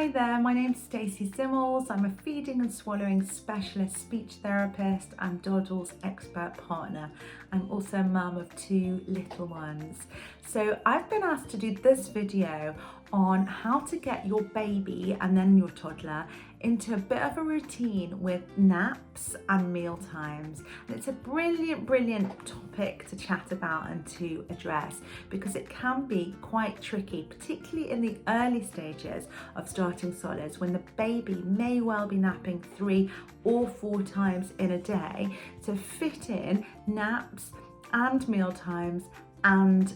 Hi there, my name's Stacey Zimmels. I'm a feeding and swallowing specialist speech therapist and doddl's expert partner. I'm also a mum of 2 little ones. So I've been asked to do this video on how to get your baby and then your toddler into a bit of a routine with naps and meal times. And it's a brilliant topic to chat about and to address because it can be quite tricky, particularly in the early stages of starting solids when the baby may well be napping 3 or 4 times in a day, to fit in naps and meal times and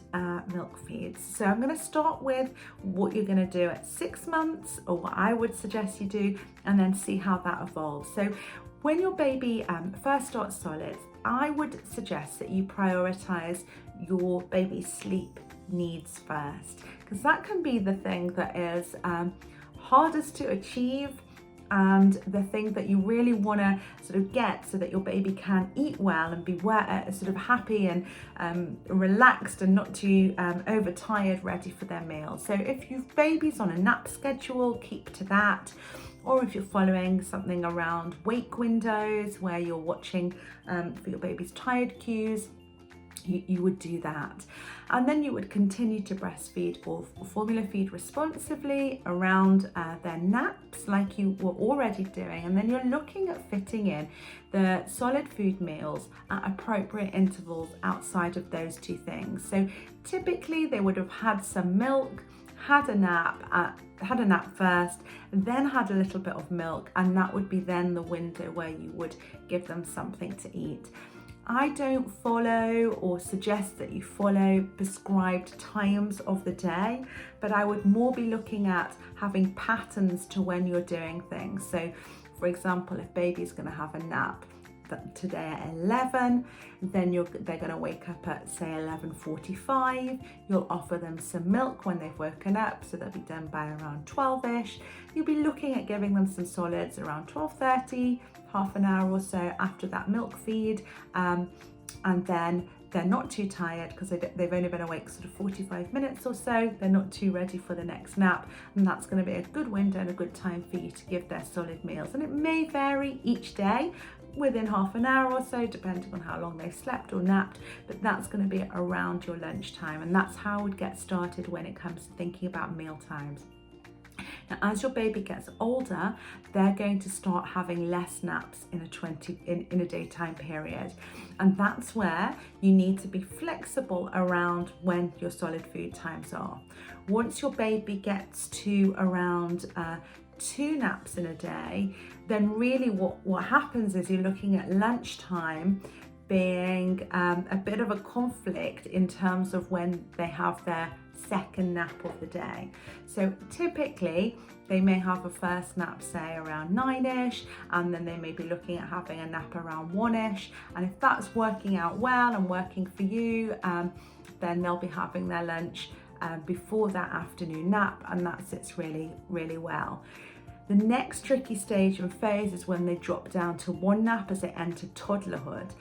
milk feeds. So I'm going to start with what you're going to do at 6 months, or what I would suggest you do, and then see how that evolves. So when your baby first starts solids, I would suggest that you prioritize your baby's sleep needs first, because that can be the thing that is hardest to achieve and the thing that you really want to sort of get so that your baby can eat well and be sort of happy and relaxed and not too overtired, ready for their meal. So if your baby's on a nap schedule, keep to that. Or if you're following something around wake windows where you're watching for your baby's tired cues, you would do that. And then you would continue to breastfeed or formula feed responsibly around their naps like you were already doing. And then you're looking at fitting in the solid food meals at appropriate intervals outside of those 2 things. So typically they would have had some milk, had a nap first, then had a little bit of milk, and that would be then the window where you would give them something to eat. I don't follow or suggest that you follow prescribed times of the day, but I would more be looking at having patterns to when you're doing things. So for example, if baby's going to have a nap today at 11, then they're going to wake up at say 11:45. You'll offer them some milk when they've woken up, so they'll be done by around 12ish. You'll be looking at giving them some solids around 12:30, half an hour or so after that milk feed, and then they're not too tired because they've only been awake sort of 45 minutes or so. They're not too ready for the next nap, and that's going to be a good window and a good time for you to give their solid meals. And it may vary each day within half an hour or so, depending on how long they slept or napped, but that's going to be around your lunchtime. And that's how I would get started when it comes to thinking about meal times. Now, as your baby gets older, they're going to start having less naps in a daytime period. And that's where you need to be flexible around when your solid food times are. Once your baby gets to around 2 naps in a day, then really what happens is you're looking at lunchtime being a bit of a conflict in terms of when they have their second nap of the day. So typically they may have a first nap say around 9ish, and then they may be looking at having a nap around 1ish, and if that's working out well and working for you, then they'll be having their lunch before that afternoon nap, and that sits really well. The next tricky stage and phase is when they drop down to 1 nap as they enter toddlerhood.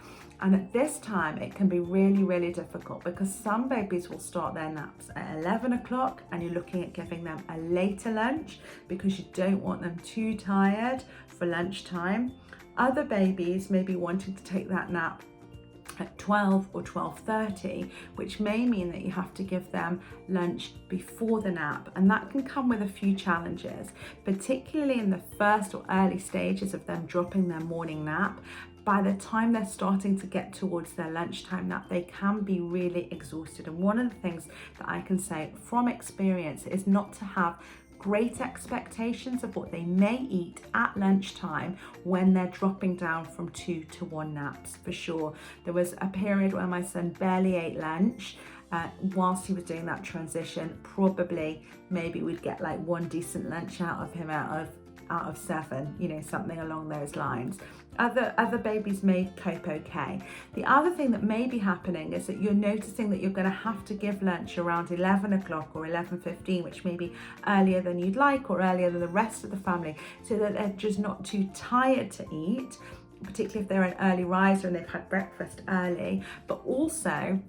And at this time, it can be really difficult because some babies will start their naps at 11 o'clock and you're looking at giving them a later lunch because you don't want them too tired for lunchtime. Other babies may be wanting to take that nap at 12 or 12:30, which may mean that you have to give them lunch before the nap, and that can come with a few challenges, particularly in the first or early stages of them dropping their morning nap. By the time they're starting to get towards their lunchtime nap, they can be really exhausted. And one of the things that I can say from experience is not to have great expectations of what they may eat at lunchtime when they're dropping down from 2 to 1 naps, for sure. There was a period where my son barely ate lunch whilst he was doing that transition. Probably maybe we'd get like 1 decent lunch out of him out of 7, something along those lines. Other babies may cope okay. The other thing that may be happening is that you're noticing that you're going to have to give lunch around 11 o'clock or 11:15, which may be earlier than you'd like or earlier than the rest of the family, so that they're just not too tired to eat, particularly if they're an early riser and they've had breakfast early, but also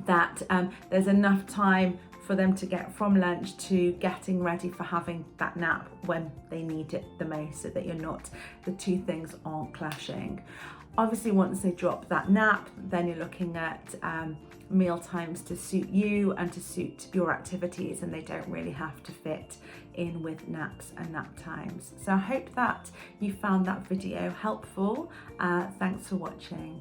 that there's enough time for them to get from lunch to getting ready for having that nap when they need it the most, so that the two things aren't clashing. Obviously, once they drop that nap, then you're looking at meal times to suit you and to suit your activities, and they don't really have to fit in with naps and nap times. So I hope that you found that video helpful. Thanks for watching.